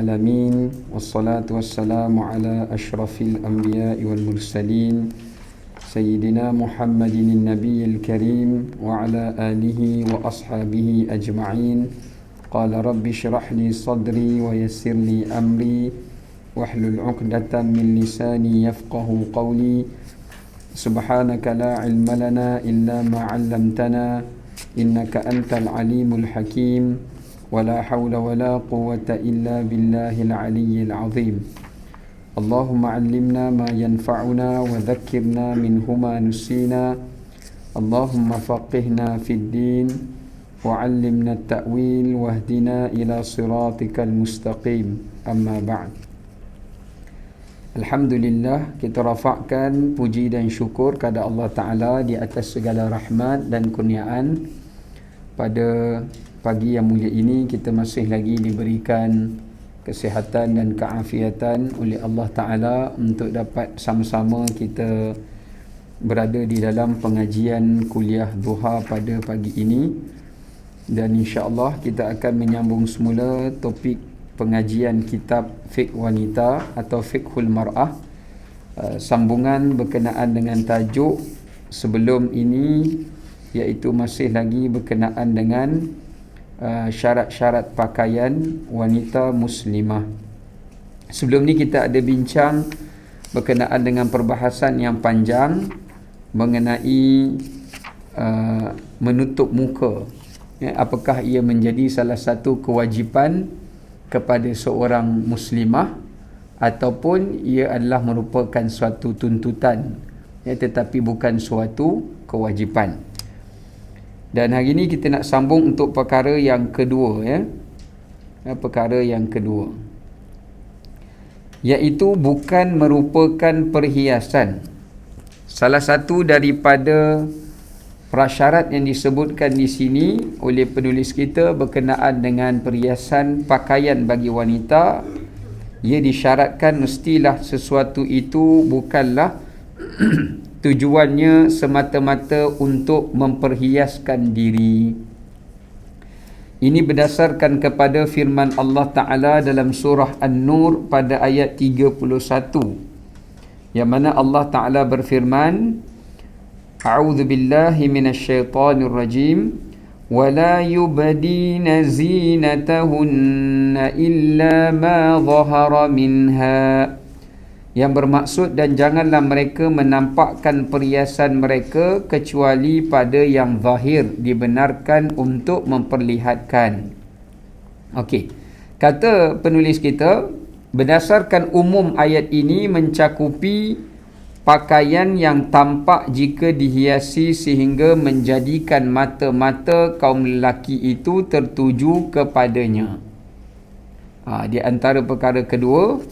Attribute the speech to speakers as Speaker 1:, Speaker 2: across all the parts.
Speaker 1: العالمين والصلاة والسلام على أشرف الأنبياء والمرسلين سيدنا محمد النبي الكريم وعلى آله وأصحابه أجمعين قال رب اشرح لي صدري ويسر لي أمري واحلل عقدة من لساني يفقه قولي سبحانك لا علم لنا إلا ما علمتنا إنك أنت العليم الحكيم ولا حول ولا قوة إلا بالله العلي العظيم اللهم علمنا ما ينفعنا وذكرنا منه ما نسينا اللهم فقهنا في الدين وعلمنا التأويل واهدنا إلى صراطك المستقيم أما بعد. Alhamdulillah, kita rafakkan puji dan syukur kepada Allah Ta'ala di atas segala rahmat dan kurniaan. Pada pagi yang mulia ini kita masih lagi diberikan kesihatan dan keafiatan oleh Allah Ta'ala untuk dapat sama-sama kita berada di dalam pengajian kuliah duha pada pagi ini. Dan insya-Allah kita akan menyambung semula topik pengajian kitab fiqh wanita atau fiqhul mar'ah, sambungan berkenaan dengan tajuk sebelum ini, iaitu masih lagi berkenaan dengan syarat-syarat pakaian wanita muslimah. Sebelum ni kita ada bincang berkenaan dengan perbahasan yang panjang mengenai menutup muka, apakah ia menjadi salah satu kewajipan kepada seorang muslimah ataupun ia adalah merupakan suatu tuntutan, tetapi bukan suatu kewajipan. Dan hari ini kita nak sambung untuk perkara yang kedua, perkara yang kedua, iaitu bukan merupakan perhiasan. Salah satu daripada prasyarat yang disebutkan di sini oleh penulis kita berkenaan dengan perhiasan pakaian bagi wanita, ia disyaratkan mestilah sesuatu itu bukanlah tujuannya semata-mata untuk memperhiaskan diri. Ini berdasarkan kepada firman Allah Ta'ala dalam surah An-Nur pada ayat 31, yang mana Allah Ta'ala berfirman, A'udzu billahi minasyaitonir rajim wa la yubdina zinatahunna illa ma dhahara minha, yang bermaksud dan janganlah mereka menampakkan perhiasan mereka kecuali pada yang zahir dibenarkan untuk memperlihatkan. Okey, kata penulis kita, berdasarkan umum ayat ini mencakupi pakaian yang tampak jika dihiasi sehingga menjadikan mata-mata kaum lelaki itu tertuju kepadanya. Di antara perkara kedua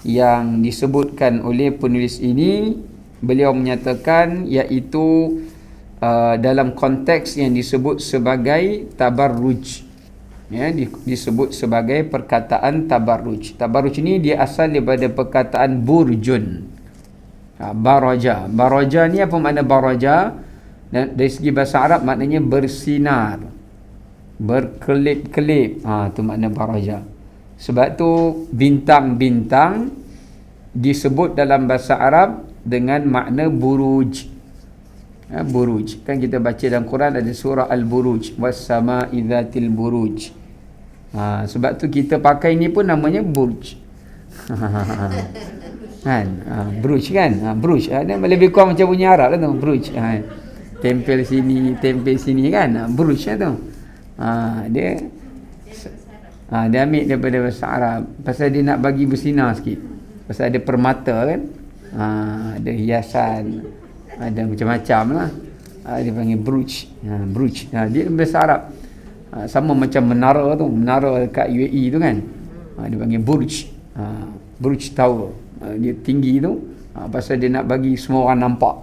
Speaker 1: yang disebutkan oleh penulis ini, beliau menyatakan iaitu dalam konteks yang disebut sebagai tabarruj, disebut sebagai perkataan tabarruj. Tabarruj ini dia asal daripada perkataan burjun. Baraja. Baraja ni apa makna baraja? Dan dari segi bahasa Arab maknanya bersinar, berkelip-kelip. Tu makna baraja. Sebab tu bintang-bintang disebut dalam bahasa Arab dengan makna buruj. Buruj. Kan kita baca dalam Quran ada surah Al-Buruj, was-sama'i dzatil buruj. Sebab tu kita pakai ni pun namanya burj. Kan, bruj kan, bruj dia lebih kurang macam bunyi Arab lah tu, bruj. Tempel sini, tempel sini kan, bruj lah tu. Dia ambil daripada bahasa Arab pasal dia nak bagi bersinar sikit, pasal ada permata kan, ada hiasan, ada macam-macam lah. Dia panggil bruj. Bruj, dia bahasa Arab, sama macam menara tu, menara kat UAE tu kan, dia panggil burj. Burj tower, dia tinggi tu, pasal dia nak bagi semua orang nampak,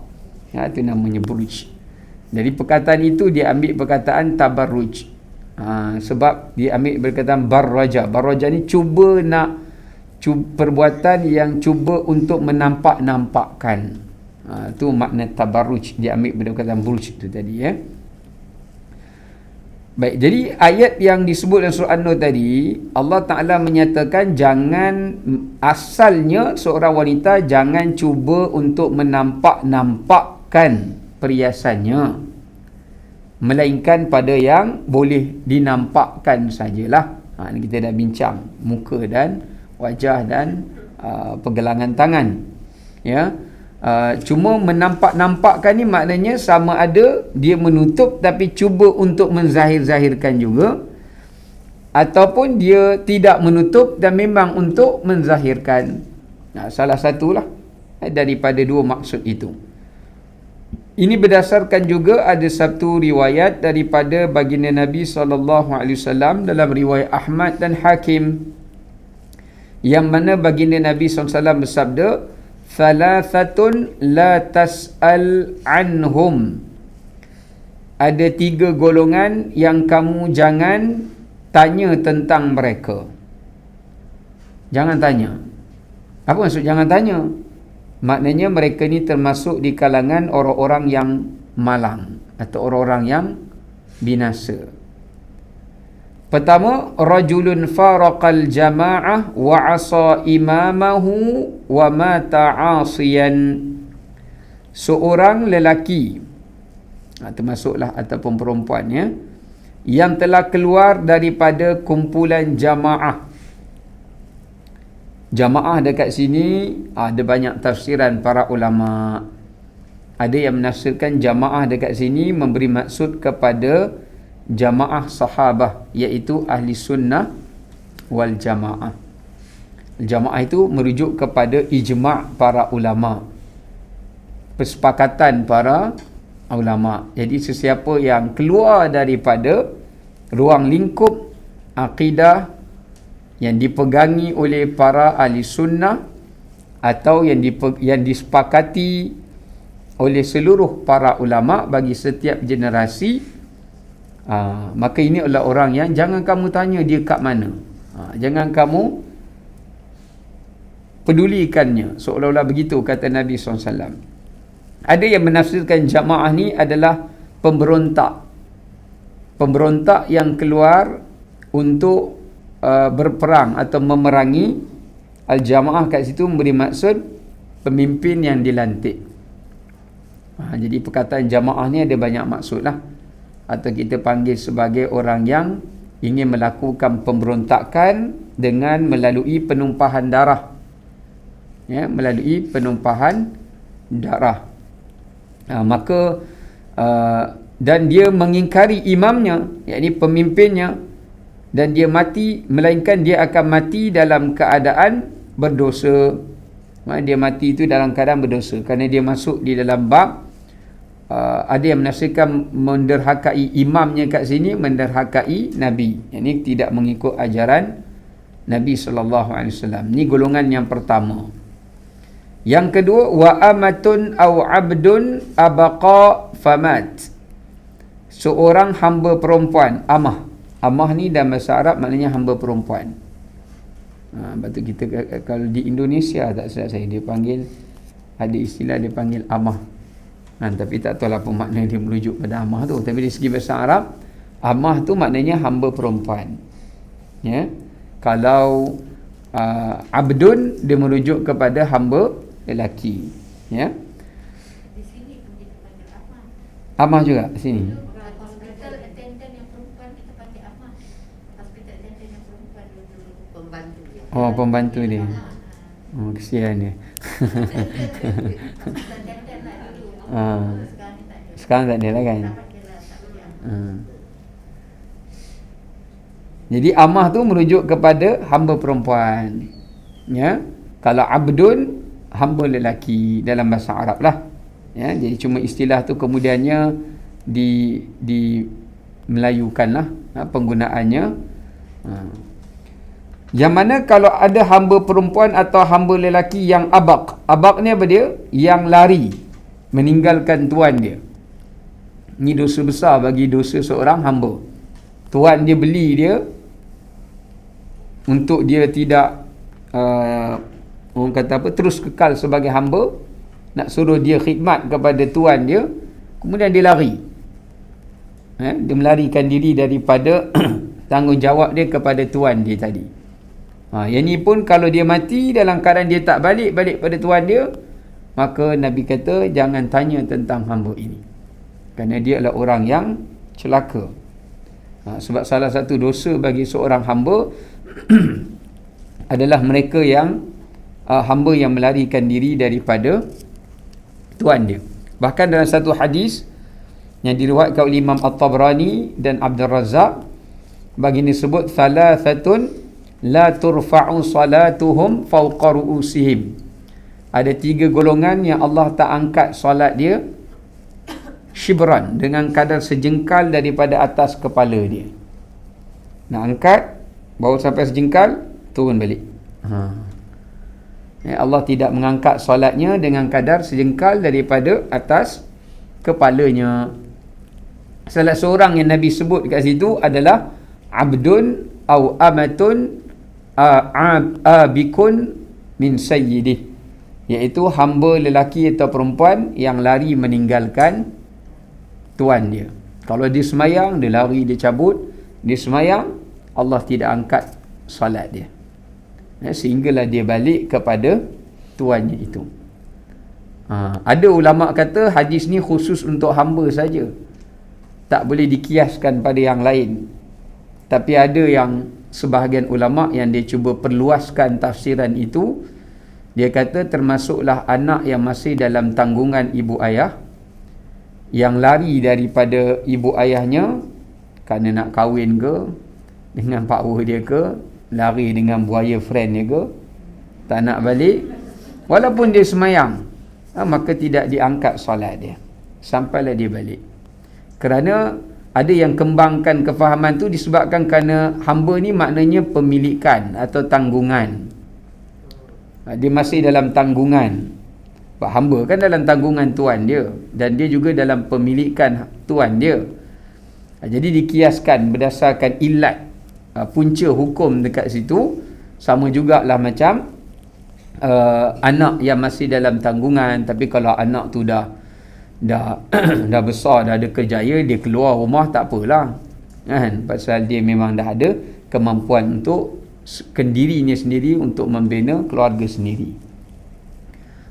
Speaker 1: itu namanya burj. Jadi perkataan itu dia ambil perkataan tabarruj, sebab dia ambil perkataan barraja. Barraja ni perbuatan yang cuba untuk menampak-nampakkan. Itu makna tabarruj, dia ambil perkataan burj tu tadi. Baik, jadi ayat yang disebut dalam surah An-Nur tadi, Allah Ta'ala menyatakan jangan, asalnya seorang wanita jangan cuba untuk menampak-nampakkan perhiasannya, melainkan pada yang boleh dinampakkan sajalah. Ini kita dah bincang muka dan wajah dan pergelangan tangan. Ya. Cuma menampak-nampakkan ni maknanya sama ada dia menutup tapi cuba untuk menzahir-zahirkan juga, ataupun dia tidak menutup dan memang untuk menzahirkan. Salah satulah daripada dua maksud itu. Ini berdasarkan juga ada satu riwayat daripada baginda Nabi SAW dalam riwayat Ahmad dan Hakim, yang mana baginda Nabi SAW bersabda, "Thalathatun la tas'al anhum." Ada 3 golongan yang kamu jangan tanya tentang mereka. Jangan tanya. Apa maksud jangan tanya? Maknanya mereka ni termasuk di kalangan orang-orang yang malang atau orang-orang yang binasa. Pertama, rajulun faraqal jama'ah wa 'asa imamahu wa mata 'asiyan. Seorang lelaki, termasuklah ataupun perempuan ya, yang telah keluar daripada kumpulan jamaah. Jamaah dekat sini ada banyak tafsiran para ulama. Ada yang menafsirkan jamaah dekat sini memberi maksud kepada jamaah sahabah, iaitu ahli sunnah wal jamaah. Jamaah itu merujuk kepada ijma' para ulama, persepakatan para ulama. Jadi sesiapa yang keluar daripada ruang lingkup akidah yang dipegangi oleh para ahli sunnah atau yang disepakati oleh seluruh para ulama bagi setiap generasi, maka ini adalah orang yang jangan kamu tanya dia kat mana, jangan kamu pedulikannya, seolah-olah begitu kata Nabi SAW. Ada yang menafsirkan jamaah ni adalah pemberontak yang keluar untuk berperang atau memerangi. Al-jamaah kat situ memberi maksud pemimpin yang dilantik. Jadi perkataan jamaah ni ada banyak maksud lah, atau kita panggil sebagai orang yang ingin melakukan pemberontakan dengan melalui penumpahan darah, ya, melalui penumpahan darah. Maka dan dia mengingkari imamnya, yakni pemimpinnya, dan dia mati, melainkan dia akan mati dalam keadaan berdosa. Dia mati itu dalam keadaan berdosa kerana dia masuk di dalam bab ada yang menafsirkan menderhakai imamnya kat sini, menderhakai Nabi, yakni tidak mengikut ajaran Nabi SAW. Ini golongan yang pertama. Yang kedua, wa amatun aw abdun abaqa famat. Seorang hamba perempuan, amah. Amah ni dalam bahasa Arab maknanya hamba perempuan. Lepas tu kita kalau di Indonesia tak silap saya, dia panggil, ada istilah dia panggil amah. Tapi tak tahu apa makna dia merujuk pada amah tu. Tapi dari segi bahasa Arab, amah tu maknanya hamba perempuan. Ya. Kalau abdun dia merujuk kepada hamba lelaki. Ya.
Speaker 2: Di sini pun kita panggil amah.
Speaker 1: Amah juga di sini.
Speaker 2: Hospital attendant yang perempuan kita panggil amah. Hospital attendant yang perempuan dulu pembantu dia.
Speaker 1: Oh, pembantu dia. Oh, kesian dia.
Speaker 2: Hospital attendant lah dulu. Sekarang ni tak ada.
Speaker 1: Sekarang tak ada lah kan.
Speaker 2: Tak pakai lah, tak boleh.
Speaker 1: Jadi amah tu merujuk kepada hamba perempuan. Ya. Kalau abdun, hamba lelaki dalam bahasa Arab lah. Ya, jadi cuma istilah tu kemudiannya di melayukan lah penggunaannya. Yang mana kalau ada hamba perempuan atau hamba lelaki yang abaq. Abaq ni apa dia? Yang lari, meninggalkan tuan dia. Ini dosa besar bagi dosa seorang hamba. Tuan dia beli dia untuk dia tidak orang kata apa, terus kekal sebagai hamba, nak suruh dia khidmat kepada tuan dia, kemudian dia lari. Dia melarikan diri daripada tanggungjawab dia kepada tuan dia tadi. Yang ni pun kalau dia mati dalam keadaan dia tak balik pada tuan dia, maka Nabi kata jangan tanya tentang hamba ini, kerana dia adalah orang yang celaka. Sebab salah satu dosa bagi seorang hamba adalah mereka yang hamba yang melarikan diri daripada tuan dia. Bahkan dalam satu hadis yang diriwayatkan oleh Imam At-Tabrani dan Abdul Razzaq, baginda sebut thalathatun la turfa'u salatuhum fawqa ru'usihim. Ada 3 golongan yang Allah tak angkat solat dia shibran, dengan kadar sejengkal daripada atas kepala dia. Nak angkat baru sampai sejengkal, turun balik. Allah tidak mengangkat solatnya dengan kadar sejengkal daripada atas kepalanya. Salah seorang yang Nabi sebut kat situ adalah abdun au amatun abikun min sayyidih, iaitu hamba lelaki atau perempuan yang lari meninggalkan tuan dia. Kalau dia semayang, dia lari, dia cabut. Dia semayang, Allah tidak angkat solat dia, sehinggalah dia balik kepada tuannya itu. Ada ulama kata hadis ni khusus untuk hamba saja, tak boleh dikiaskan pada yang lain. Tapi ada yang sebahagian ulama yang dia cuba perluaskan tafsiran itu. Dia kata termasuklah anak yang masih dalam tanggungan ibu ayah, yang lari daripada ibu ayahnya kerana nak kahwin ke dengan pakwa dia ke, lari dengan buaya friend dia ke, tak nak balik, walaupun dia semayang, maka tidak diangkat solat dia sampailah dia balik. Kerana ada yang kembangkan kefahaman tu disebabkan kerana hamba ni maknanya pemilikan atau tanggungan. Dia masih dalam tanggungan. Hamba kan dalam tanggungan tuan dia, dan dia juga dalam pemilikan tuan dia. Jadi dikiaskan berdasarkan ilat, punca hukum dekat situ. Sama jugalah macam anak yang masih dalam tanggungan, tapi kalau anak tu dah besar, dah ada kerjaya, dia keluar rumah tak apalah, kan? Pasal dia memang dah ada kemampuan untuk dirinya sendiri, untuk membina keluarga sendiri.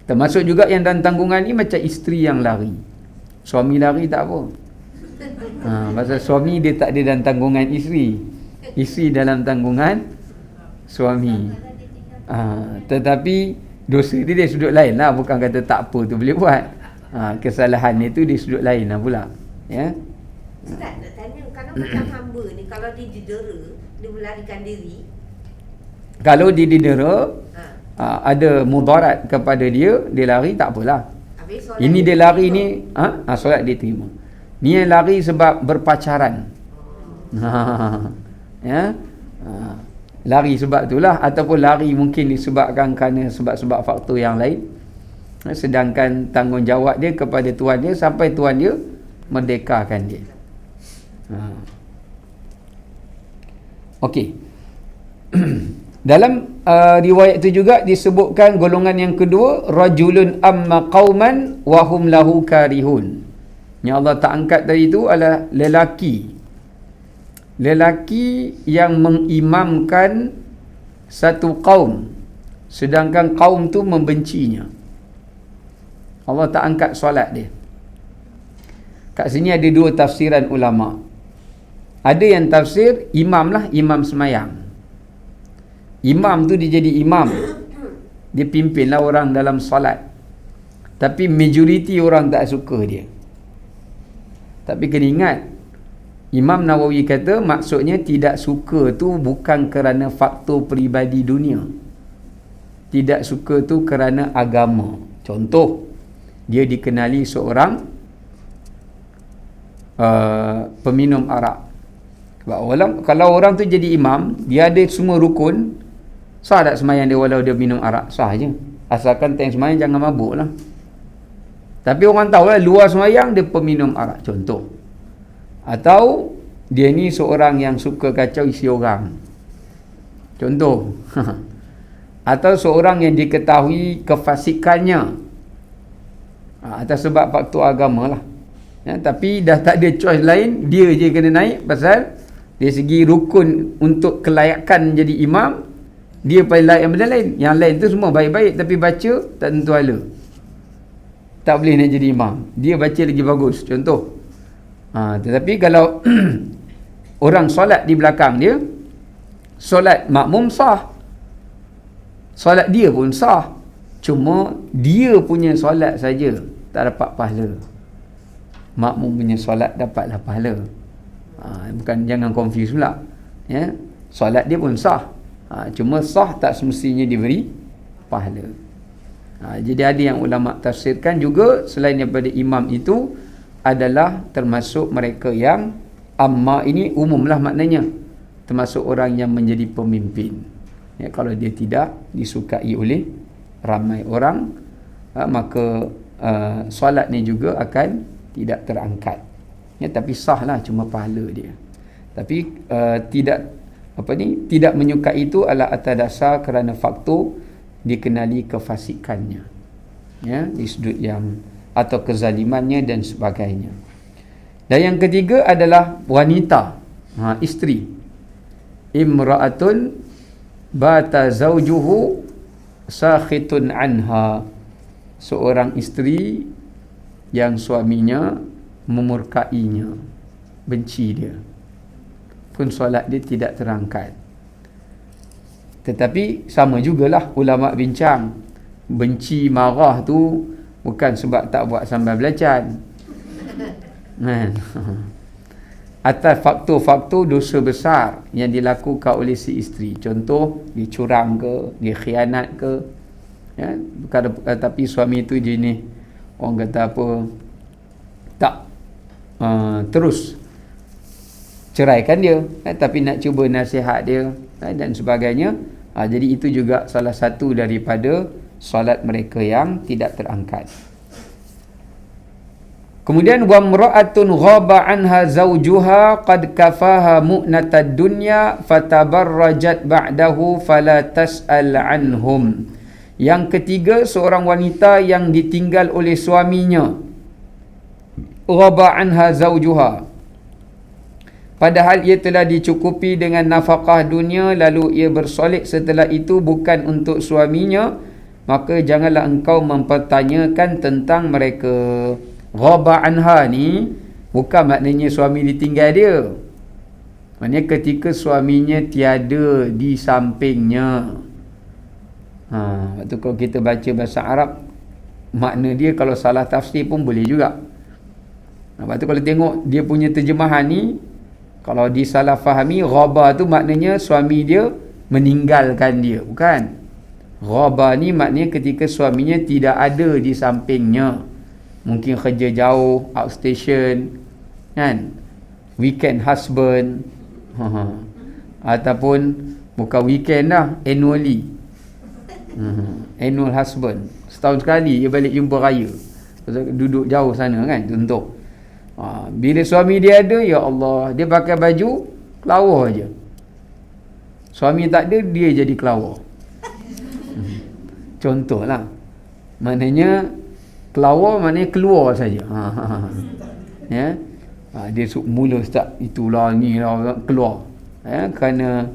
Speaker 1: Termasuk juga yang dalam tanggungan ni macam isteri yang lari. Suami lari tak apa. Pasal suami dia tak ada dalam tanggungan isteri, isteri dalam tanggungan suami. Tetapi dosa dia dari sudut lain lah, bukan kata tak apa tu boleh buat. Kesalahan itu di sudut lain lah pula. Ya.
Speaker 2: Ustaz nak tanya, kalau macam hamba ni, kalau dia didera, dia melarikan diri.
Speaker 1: Kalau dia didera, ada mudarat kepada dia, dia lari tak apalah. Ini dia lari ni, solat dia terima. Ni yang lari sebab berpacaran. Ya. Lari sebab itulah, ataupun lari mungkin disebabkan kerana sebab-sebab faktor yang lain. Sedangkan tanggungjawab dia kepada tuan dia sampai tuan dia merdekakan dia. Okey. Dalam riwayat itu juga disebutkan golongan yang kedua, rajulun amma qauman wa hum lahu karihun. Yang Allah tak angkat tadi itu adalah lelaki yang mengimamkan satu kaum, sedangkan kaum tu membencinya. Allah tak angkat solat dia. Kat sini ada 2 tafsiran ulama. Ada yang tafsir imam lah, imam semayang. Imam tu dia jadi imam, dia pimpinlah orang dalam solat, tapi majoriti orang tak suka dia. Tapi kena ingat, Imam Nawawi kata maksudnya tidak suka tu bukan kerana faktor peribadi dunia. Tidak suka tu kerana agama. Contoh, dia dikenali seorang peminum arak. Kalau orang tu jadi imam, dia ada semua rukun, sah tak semayang dia walau dia minum arak? Sah je, asalkan time semayang jangan mabuk lah. Tapi orang tahu lah luar semayang dia peminum arak, contoh. Atau dia ni seorang yang suka kacau isi orang, contoh. Atau seorang yang diketahui kefasikannya atas sebab faktor agama lah. Tapi dah tak ada choice lain, dia je kena naik pasal dari segi rukun untuk kelayakan jadi imam, dia paling layak benda lain. Yang lain tu semua baik-baik tapi baca tak tentu hala, tak boleh nak jadi imam. Dia baca lagi bagus, contoh. Tetapi kalau orang solat di belakang dia, solat makmum sah, solat dia pun sah, cuma dia punya solat saja tak dapat pahala, makmum punya solat dapatlah pahala. Bukan, jangan confuse pula, ya. Solat dia pun sah, cuma sah tak semestinya diberi pahala. Jadi ada yang ulama tafsirkan juga selain daripada imam itu adalah termasuk mereka yang amma, ini umumlah maknanya, termasuk orang yang menjadi pemimpin. Ya, kalau dia tidak disukai oleh ramai orang, maka solat ni juga akan tidak terangkat. Ya, tapi sahlah, cuma pahala dia. Tapi tidak menyukai itu adalah atas dasar kerana faktor dikenali kefasikannya, ya, di sudut yang atau kezalimannya dan sebagainya. Dan yang ketiga adalah wanita, isteri. Imra'atun bata zawjuhu sakhitun anha, seorang isteri yang suaminya memurkainya, benci dia, pun solat dia tidak terangkat. Tetapi sama jugalah ulama bincang, benci marah tu bukan sebab tak buat sambal belacan, atas faktor-faktor dosa besar yang dilakukan oleh si isteri. Contoh, dia curang ke, dia khianat ke, ya. Tapi suami tu jenis orang kata apa, tak terus ceraikan dia, tapi nak cuba nasihat dia, dan sebagainya. Jadi itu juga salah satu daripada solat mereka yang tidak terangkat. Kemudian wa mra'atun ghaba anha zawjuha qad kafaha mu'natad dunya fatabarrajat ba'dahu fala tas'al anhum. Yang ketiga, seorang wanita yang ditinggal oleh suaminya, ghaba anha zawjuha, padahal ia telah dicukupi dengan nafkah dunia, lalu ia bersolek setelah itu bukan untuk suaminya, maka janganlah engkau mempertanyakan tentang mereka. Ghaba anha ni bukan maknanya suami ditinggal dia, maknanya ketika suaminya tiada di sampingnya. Waktu kalau kita baca bahasa Arab, makna dia kalau salah tafsir pun boleh juga. Lepas tu kalau tengok dia punya terjemahan ni, kalau disalah fahami, ghaba tu maknanya suami dia meninggalkan dia, bukan. Ghaba ni maknanya ketika suaminya tidak ada di sampingnya, mungkin kerja jauh, outstation, kan, weekend husband, ataupun bukan weekend dah, annually, annual husband, setahun sekali dia balik jumpa raya, duduk jauh sana, kan, contoh. Bila suami dia ada, ya Allah, dia pakai baju kelawar je, suami tak ada, dia jadi kelawar. Contohlah, maknanya kelawar maknanya keluar saja. Ya, dia mula start itulah ni lah, keluar, ya, kerana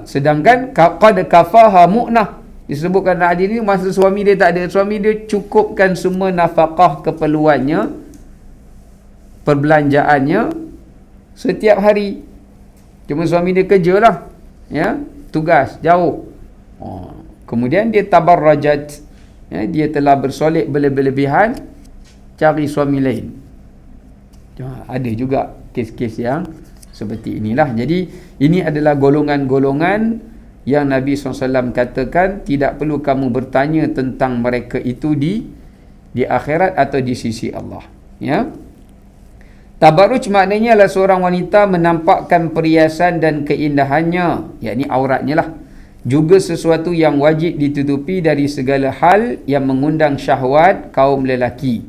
Speaker 1: sedangkan qad kafaha mu'nah, disebutkan hadis ni masa suami dia tak ada, suami dia cukupkan semua nafkah keperluannya, perbelanjaannya setiap hari, cuma suami dia kerja lah, ya, tugas jauh. Kemudian dia tabarrajat, ya, dia telah bersolek berlebihan cari suami lain. Ada juga kes-kes yang seperti inilah. Jadi ini adalah golongan-golongan yang Nabi SAW katakan tidak perlu kamu bertanya tentang mereka itu di akhirat atau di sisi Allah, ya. Tabarruj maknanya adalah seorang wanita menampakkan perhiasan dan keindahannya, yakni auratnya lah, juga sesuatu yang wajib ditutupi dari segala hal yang mengundang syahwat kaum lelaki.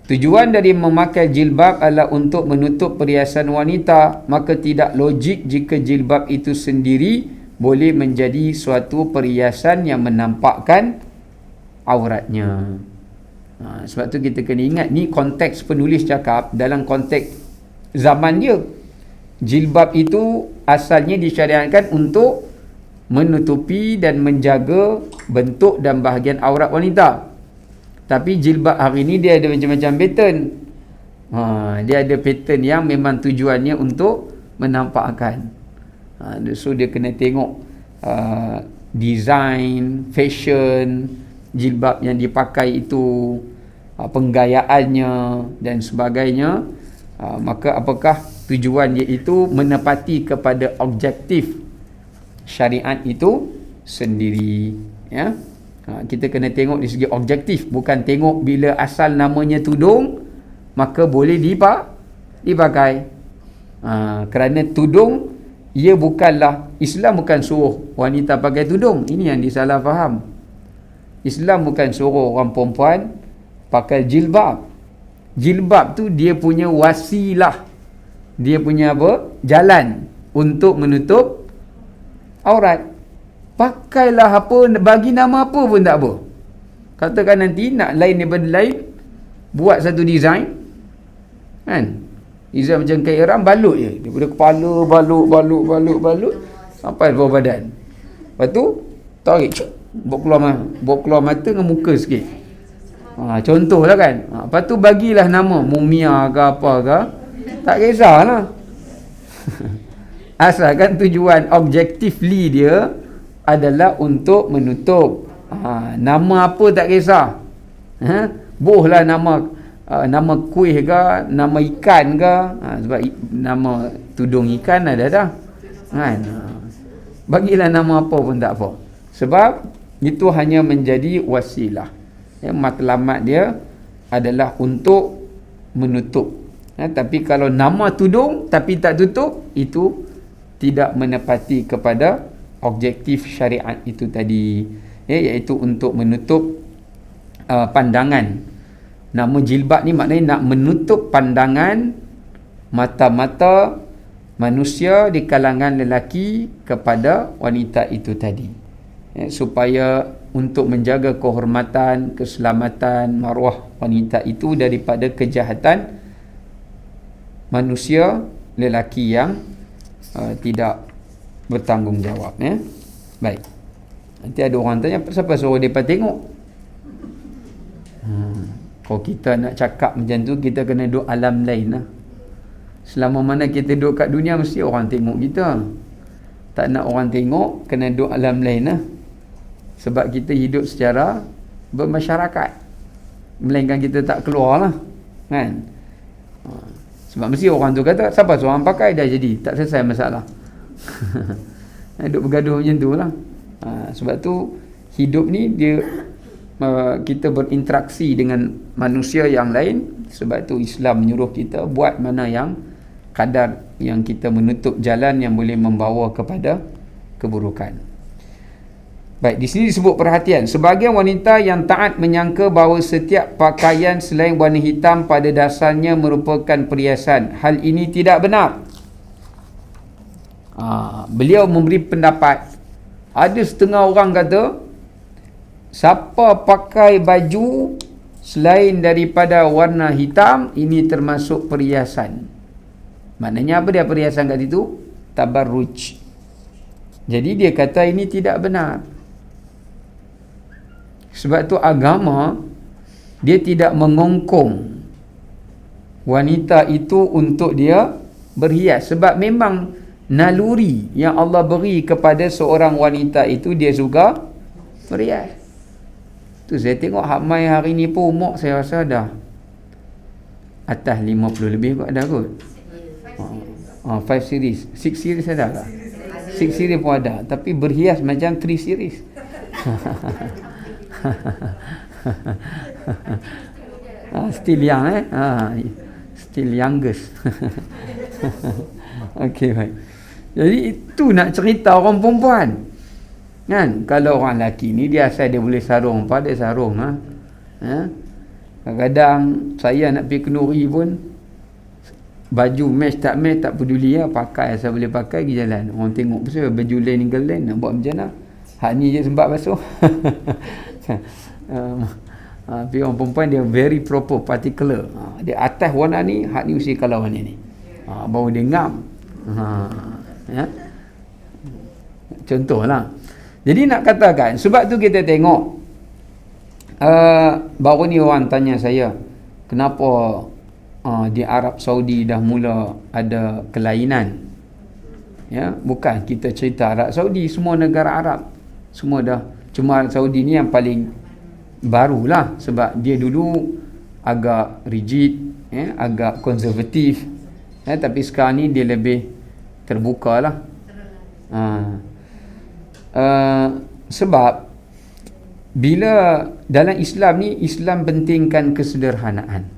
Speaker 1: Tujuan dari memakai jilbab adalah untuk menutup perhiasan wanita, maka tidak logik jika jilbab itu sendiri boleh menjadi suatu perhiasan yang menampakkan auratnya. Sebab tu kita kena ingat, ni konteks penulis cakap dalam konteks zaman dia. Jilbab itu asalnya disyariatkan untuk menutupi dan menjaga bentuk dan bahagian aurat wanita. Tapi jilbab hari ni dia ada macam-macam pattern. Dia ada pattern yang memang tujuannya untuk menampakkan. So dia kena tengok design, fashion jilbab yang dipakai itu, penggayaannya dan sebagainya. Maka apakah tujuan dia itu menepati kepada objektif syariat itu sendiri, ya. Kita kena tengok di segi objektif, bukan tengok bila asal namanya tudung maka boleh dipakai. Kerana tudung, ia bukanlah, Islam bukan suruh wanita pakai tudung. Ini yang disalah faham. Islam bukan suruh orang perempuan pakai jilbab. Jilbab tu dia punya wasilah, dia punya apa? Jalan untuk menutup aurat. Pakailah apa, bagi nama apa pun tak apa. Katakan nanti nak lain daripada lain, buat satu design, kan? Design macam kain ihram, balut je daripada kepala, balut sampai bawah badan. Lepas tu tarik, buat keluar mata dengan muka sikit. Contohlah kan. Lepas tu bagilah nama mumia ke apa ke, tak kisahlah. Asalkan tujuan objectively dia adalah untuk menutup. Nama apa tak kisah. Bohlah nama kuih ke, nama ikan ke. Sebab nama tudung ikan ada dah, kan? Bagilah nama apa pun tak apa. Sebab itu hanya menjadi wasilah. Matlamat dia adalah untuk menutup. Tapi kalau nama tudung tapi tak tutup, itu tidak menepati kepada objektif syariat itu tadi, iaitu untuk menutup pandangan. Nama jilbab ni maknanya nak menutup pandangan mata-mata manusia di kalangan lelaki kepada wanita itu tadi, supaya untuk menjaga kehormatan, keselamatan, maruah wanita itu daripada kejahatan manusia lelaki yang tidak bertanggungjawab. Baik. Nanti ada orang tanya, siapa suruh mereka tengok? Kalau kita nak cakap macam tu, kita kena duduk alam lain lah. Selama mana kita duduk kat dunia, mesti orang tengok kita. Tak nak orang tengok, kena duduk alam lain lah. Sebab kita hidup secara bermasyarakat, melainkan kita tak keluar lah, kan? Sebab mesti orang tu kata, siapa seorang pakai dah jadi, tak selesai masalah. Duduk bergaduh macam tu lah. Sebab tu hidup ni dia, kita berinteraksi dengan manusia yang lain. Sebab tu Islam menyuruh kita buat mana yang kadar yang kita menutup jalan yang boleh membawa kepada keburukan. Baik, di sini disebut perhatian. Sebahagian wanita yang taat menyangka bahawa setiap pakaian selain warna hitam pada dasarnya merupakan perhiasan. Hal ini tidak benar. Beliau memberi pendapat. Ada setengah orang kata, siapa pakai baju selain daripada warna hitam, ini termasuk perhiasan. Maknanya apa dia perhiasan kat situ? Tabarruj. Jadi dia kata ini tidak benar. Sebab tu agama dia tidak mengongkong wanita itu untuk dia berhias. Sebab memang naluri yang Allah beri kepada seorang wanita itu, dia juga berhias. Tu saya tengok hak mai hari ni pun umur saya rasa dah atas 50 lebih kot ada kot. 5 series, 6 series ada tak? 6 series pun ada, tapi berhias macam 3 series. Still young, still youngest. Okey, baik. Jadi itu nak cerita orang perempuan, kan? Kalau orang lelaki ni dia asal dia boleh sarung apa, dia sarung. Kadang-kadang saya nak pergi kenduri pun, baju match tak peduli lah, pakai asal boleh pakai pergi jalan. Orang tengok pasal baju lain tinggal lain, nak buat macam mana? Hak ni je sempat basuh. Tapi orang perempuan dia very proper, particular. Dia atas warna ni, hak ni mesti kalau warna ni. Baru dia ngam. Ya. Contohlah. Jadi nak katakan, sebab tu kita tengok baru ni orang tanya saya, kenapa di Arab Saudi dah mula ada kelainan. Ya, bukan kita cerita Arab Saudi, semua negara Arab semua dah. Cuma Arab Saudi ni yang paling barulah, sebab dia dulu agak rigid, ya, agak konservatif, ya, tapi sekarang ni dia lebih terbuka lah. Sebab bila dalam Islam ni, Islam pentingkan kesederhanaan.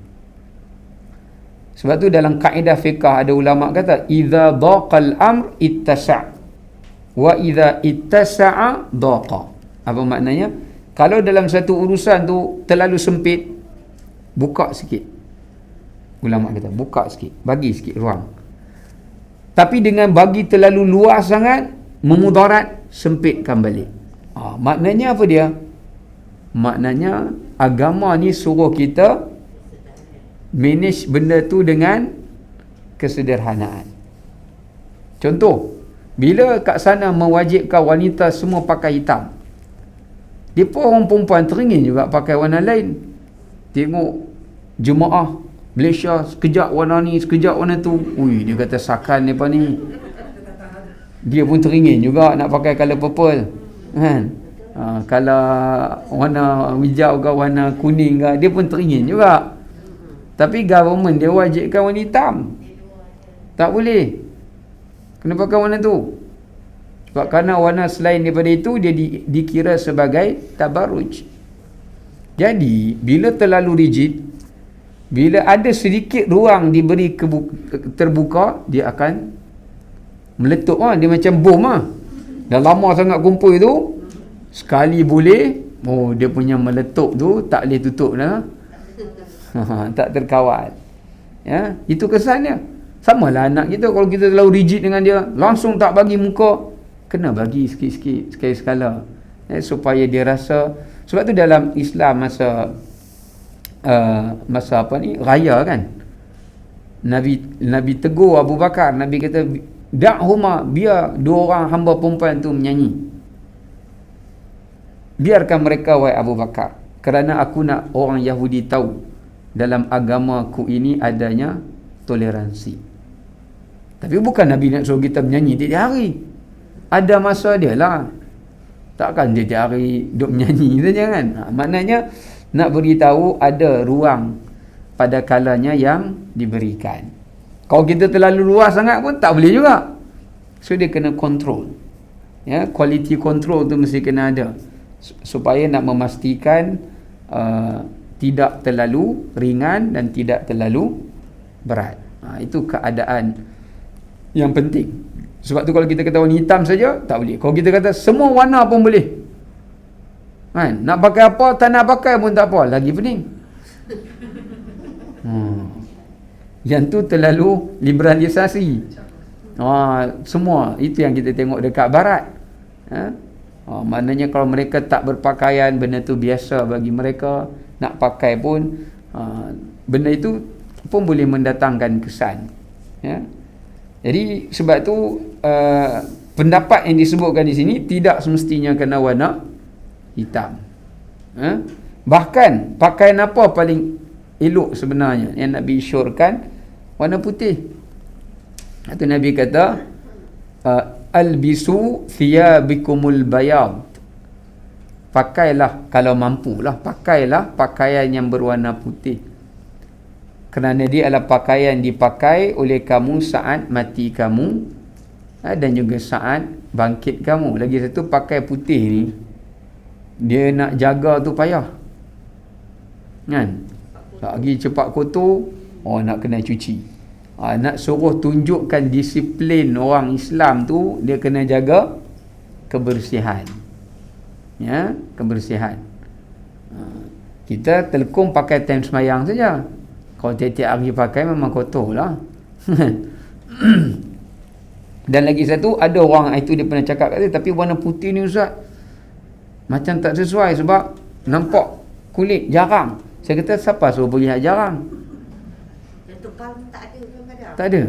Speaker 1: Sebab tu dalam kaedah fiqah ada ulama kata, idza daqal amr ittasa' wa idza ittasa'a daqa. Apa maknanya? Kalau dalam satu urusan tu terlalu sempit, buka sikit. Ulama kata buka sikit, bagi sikit ruang. Tapi dengan bagi terlalu luas sangat, memudarat, sempitkan balik. Maknanya apa dia? Maknanya agama ni suruh kita manage benda tu dengan kesederhanaan. Contoh, bila kat sana mewajibkan wanita semua pakai hitam, dia pun orang perempuan teringin juga pakai warna lain. Tengok jemaah Malaysia sekejap warna ni, sekejap warna tu. Ui, dia kata sakan mereka ni. Dia pun teringin juga nak pakai colour purple, kan? Kalau warna hijau ke warna kuning ke, dia pun teringin juga. Tapi government dia wajibkan warna hitam. Tak boleh. Kena pakai warna tu. Sebab kerana warna selain daripada itu, dia dikira sebagai tabarruj. Jadi bila terlalu rigid, bila ada sedikit ruang diberi terbuka, dia akan meletup. Dia macam bom. Dah lama sangat kumpul tu, sekali boleh, dia punya meletup tu tak boleh tutup dah. Tak terkawal. Ya, itu kesannya. Samalah anak kita, kalau kita terlalu rigid dengan dia, langsung tak bagi muka, kena bagi sikit-sikit, sekali-sekala, supaya dia rasa. Sebab tu dalam Islam masa apa ni, raya kan, Nabi tegur Abu Bakar. Nabi kata, da'huma, biar dua orang hamba perempuan tu menyanyi, biarkan mereka, wahai Abu Bakar, kerana aku nak orang Yahudi tahu dalam agamaku ini adanya toleransi. Tapi bukan Nabi nak suruh kita menyanyi tiap hari. Ada masa dia lah. Takkan dia tiap hari duk menyanyi saja kan. Maknanya nak beritahu ada ruang pada kalanya yang diberikan. Kalau kita terlalu luas sangat pun tak boleh juga. So dia kena control. Ya, quality control tu mesti kena ada, supaya nak memastikan tidak terlalu ringan dan tidak terlalu berat. Itu keadaan yang penting. Sebab tu kalau kita kata warna hitam saja tak boleh. Kalau kita kata semua warna pun boleh, kan? Nak pakai apa, tak nak pakai pun tak apa, lagi pening. Yang tu terlalu liberalisasi. Semua itu yang kita tengok dekat barat. Maknanya kalau mereka tak berpakaian, benda tu biasa bagi mereka. Nak pakai pun benda itu pun boleh mendatangkan kesan. Ya. Jadi sebab tu pendapat yang disebutkan di sini tidak semestinya kena warna hitam. Bahkan pakaian apa paling elok sebenarnya yang Nabi syorkan? Warna putih. Itu Nabi kata, albisu thiyabikumul bayad. Pakailah, kalau mampulah, pakailah pakaian yang berwarna putih, kerana dia adalah pakaian dipakai oleh kamu saat mati kamu, dan juga saat bangkit kamu. Lagi satu, pakai putih ni dia nak jaga tu payah, kan? Lagi cepat kotor, nak kena cuci. Nak suruh tunjukkan disiplin orang Islam tu, dia kena jaga kebersihan. Ya, kebersihan. Kita telekung pakai time semayang saja. Kalau tiap-tiap hari pakai memang kotor lah. Dan lagi satu, ada orang itu dia pernah cakap kat saya, tapi warna putih ni Ustaz macam tak sesuai, sebab nampak kulit jarang. Saya kata siapa suruh pergi hak jarang?
Speaker 2: Jatuh palm tak ada kadang-kadang.
Speaker 1: Tak ada.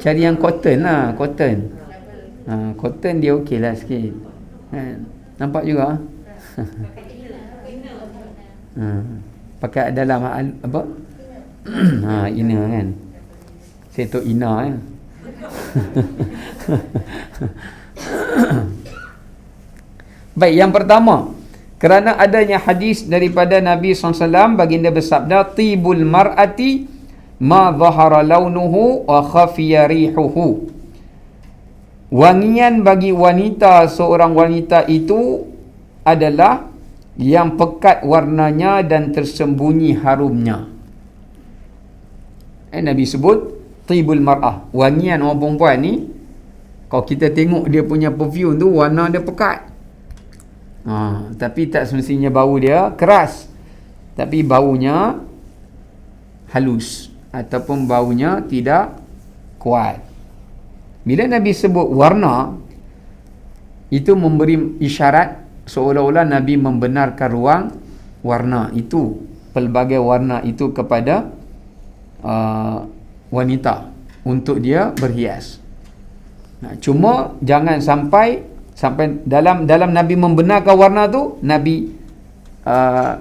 Speaker 1: Cari yang cotton lah, cotton. Cotton dia okey lah sikit. Kan? Nampak juga. Pakai dalam apa? Inner kan. Saya tahu inner ya. Baik, yang pertama, kerana adanya hadis daripada Nabi SAW, baginda bersabda, tibul mar'ati ma zahara launuhu wa khafiya rihuhu. Wangian bagi wanita, seorang wanita itu adalah yang pekat warnanya dan tersembunyi harumnya. Nabi sebut tibul mar'ah, wangian orang perempuan ni, kalau kita tengok dia punya perfume tu, warna dia pekat. Tapi tak semestinya bau dia keras, tapi baunya halus ataupun baunya tidak kuat. Bila Nabi sebut warna, itu memberi isyarat seolah-olah Nabi membenarkan ruang warna itu, pelbagai warna itu kepada wanita untuk dia berhias. Cuma jangan sampai dalam Nabi membenarkan warna tu, Nabi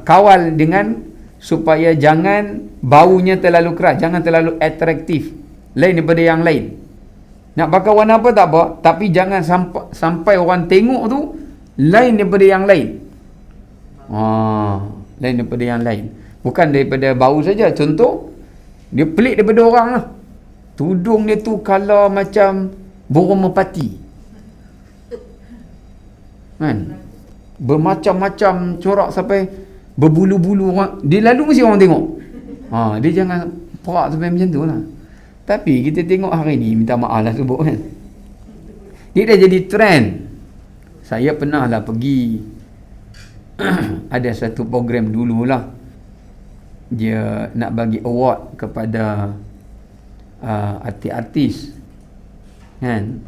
Speaker 1: kawal dengan supaya jangan baunya terlalu keras, jangan terlalu atraktif, lain daripada yang lain. Nak pakai warna apa tak apa, tapi jangan sampai orang tengok tu lain daripada yang lain. Lain daripada yang lain. Bukan daripada bau saja. Contoh, dia pelik daripada orang lah. Tudung dia tu color macam burung merpati. Kan? Bermacam-macam corak sampai berbulu-bulu orang. Dia lalu mesti orang tengok. Dia jangan perak sampai macam tu lah. Tapi kita tengok hari ni, minta maaf lah sebut kan, dia dah jadi trend. Saya pernah lah pergi ada satu program dululah, dia nak bagi award kepada artis-artis kan.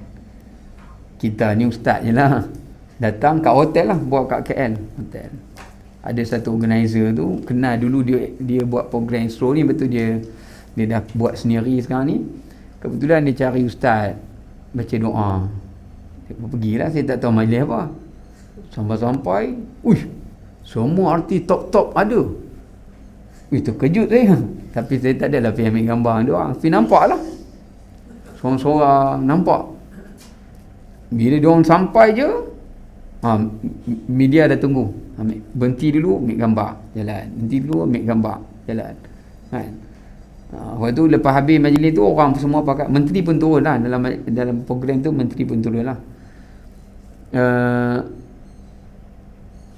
Speaker 1: Kita ni ustaz je lah, datang kat hotel lah, buat kat KL hotel. Ada satu organizer tu kenal dulu, dia buat program Astro ni, betul dia dah buat sendiri sekarang ni. Kebetulan dia cari ustaz baca doa. Dia pergilah, saya tak tahu majlis apa. Sampai-sampai, semua artis top-top ada. Terkejut saya. Tapi saya tak adalah pergi ambil gambar dia orang. Tapi nampak lah, seorang-seorang nampak. Bila dia orang sampai je, media dah tunggu. Berhenti dulu, ambil gambar, jalan. Berhenti dulu, ambil gambar, jalan. Kan? Waktu tu lepas habis majlis tu, orang semua pakai, menteri pun turun lah dalam program tu, menteri pun turun lah.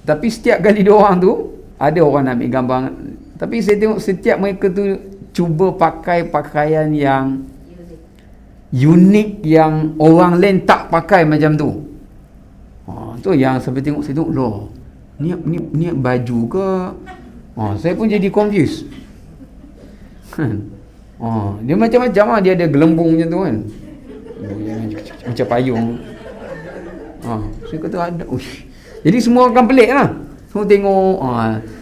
Speaker 1: Tapi setiap kali dia orang tu, ada orang nak ambil gambar, tapi saya tengok setiap mereka tu cuba pakai pakaian yang unik, yang orang lain tak pakai macam tu. Tu yang sampai tengok, saya tengok, loh, ni baju ke? Saya pun jadi confused. Dia macam-macam lah. Dia ada gelembung macam tu kan, macam payung. Saya kata ada. Jadi semua akan pelik lah, semua tengok.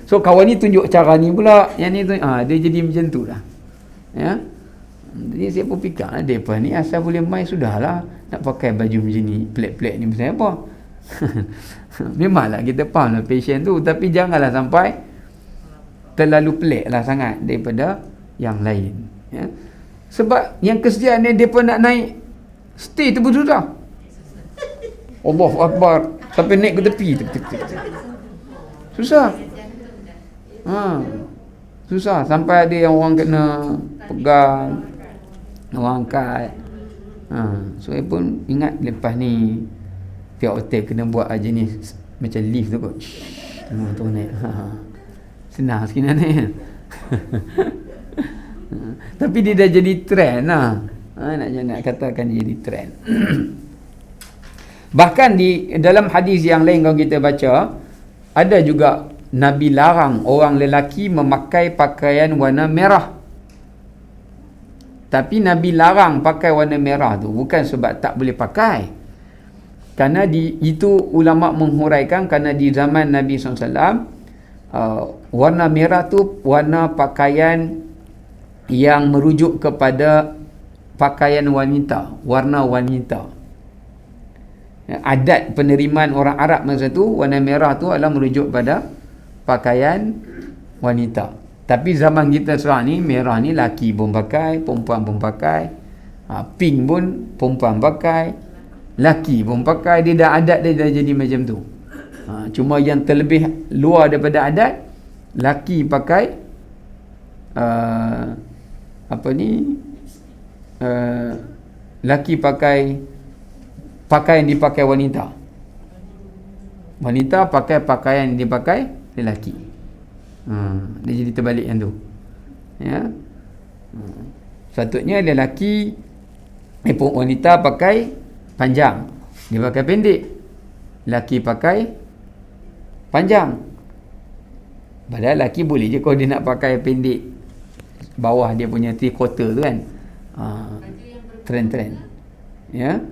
Speaker 1: So kawan ni tunjuk cara ni pula, yang ni tu, dia jadi macam tu lah ya. Jadi saya pun fikir, mereka ni asal boleh main sudahlah, nak pakai baju macam ni, pelik-pelik ni pasal apa? Memanglah kita faham lah passion tu, tapi janganlah sampai terlalu pelik lah sangat daripada yang lain ya. Sebab yang kesediaan ni, mereka nak naik stage tu pun susah. Allahu Akbar, sampai naik ke tepi susah. Susah, sampai ada yang orang kena pegang, orang angkat. So saya pun ingat lepas ni pihak hotel kena buat aja ni macam lift tu kot. Tu naik. Senang sikit nak naik. Tapi dia dah jadi trend lah. Nak katakan dia jadi trend. Bahkan di dalam hadis yang lain kalau kita baca, ada juga Nabi larang orang lelaki memakai pakaian warna merah. Tapi Nabi larang pakai warna merah tu bukan sebab tak boleh pakai. Karena itu ulama menghuraikan, karena di zaman Nabi SAW warna merah tu warna pakaian yang merujuk kepada pakaian wanita, warna wanita. Adat penerimaan orang Arab masa tu, warna merah tu adalah merujuk pada pakaian wanita. Tapi zaman kita sekarang ni, merah ni laki pun pakai, perempuan pun pakai, pink pun perempuan pakai, laki pun pakai. Dia dah adat, dia dah jadi macam tu. Cuma yang terlebih luar daripada adat, laki pakai laki pakai pakaian dipakai wanita, wanita pakai pakaian yang dipakai lelaki. Dia jadi terbalik yang tu, ya. Sepatutnya lelaki wanita pakai panjang, dia pakai pendek. Laki pakai panjang. Padahal laki boleh je kalau dia nak pakai pendek, bawah dia punya 3 quarter tu kan. Trend-trend, ya.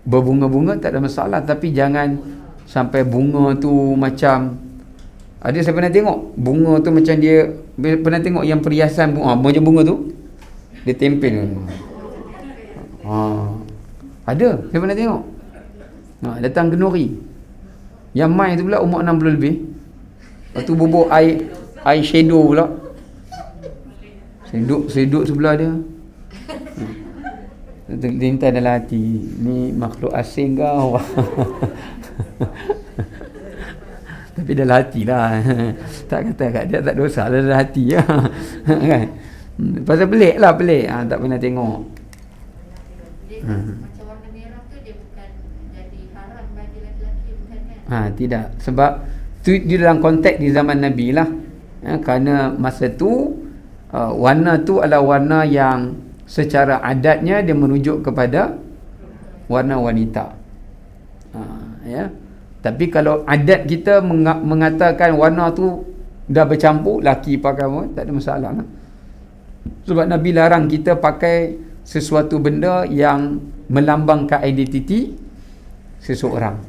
Speaker 1: Berbunga-bunga tak ada masalah, tapi jangan sampai bunga tu macam, ada saya pernah tengok bunga tu macam dia pernah tengok yang perhiasan bunga, macam bunga tu dia tempel. Ada, saya pernah tengok. Datang kenuri. Yang mai tu pula umur 60 lebih. Lepas tu bubuk air shadow pula. Saya duduk sebelah dia. Terlintas dalam hati, ni makhluk asing kau. Tapi dalam hati lah. Tak kata kat dia tak dosa lah, dalam hati lah. Kan? Pasal pelik lah, pelik. Tak pernah tengok.
Speaker 2: Macam warna merah tu dia bukan jadi haram bagi lelaki, bukan kan?
Speaker 1: Tidak. Sebab tu di dalam konteks di zaman Nabi lah. Kerana masa tu warna tu adalah warna yang secara adatnya dia merujuk kepada warna wanita. Ya. Tapi kalau adat kita mengatakan warna tu dah bercampur, laki pakai pun tak ada masalah lah. Sebab Nabi larang kita pakai sesuatu benda yang melambangkan identiti seseorang,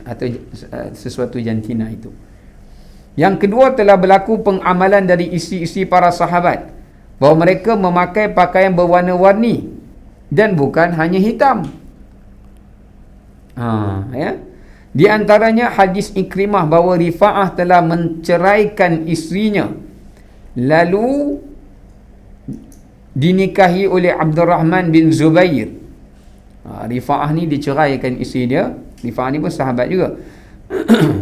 Speaker 1: atau sesuatu jantina itu. Yang kedua, telah berlaku pengamalan dari isteri-isteri para sahabat bahawa mereka memakai pakaian berwarna-warni dan bukan hanya hitam. Ya. Di antaranya hadis Ikrimah bahawa Rifa'ah telah menceraikan isterinya lalu dinikahi oleh Abdurrahman bin Zubair. Rifa'ah ni diceraikan isteri dia. Rifa'ah ni pun sahabat juga.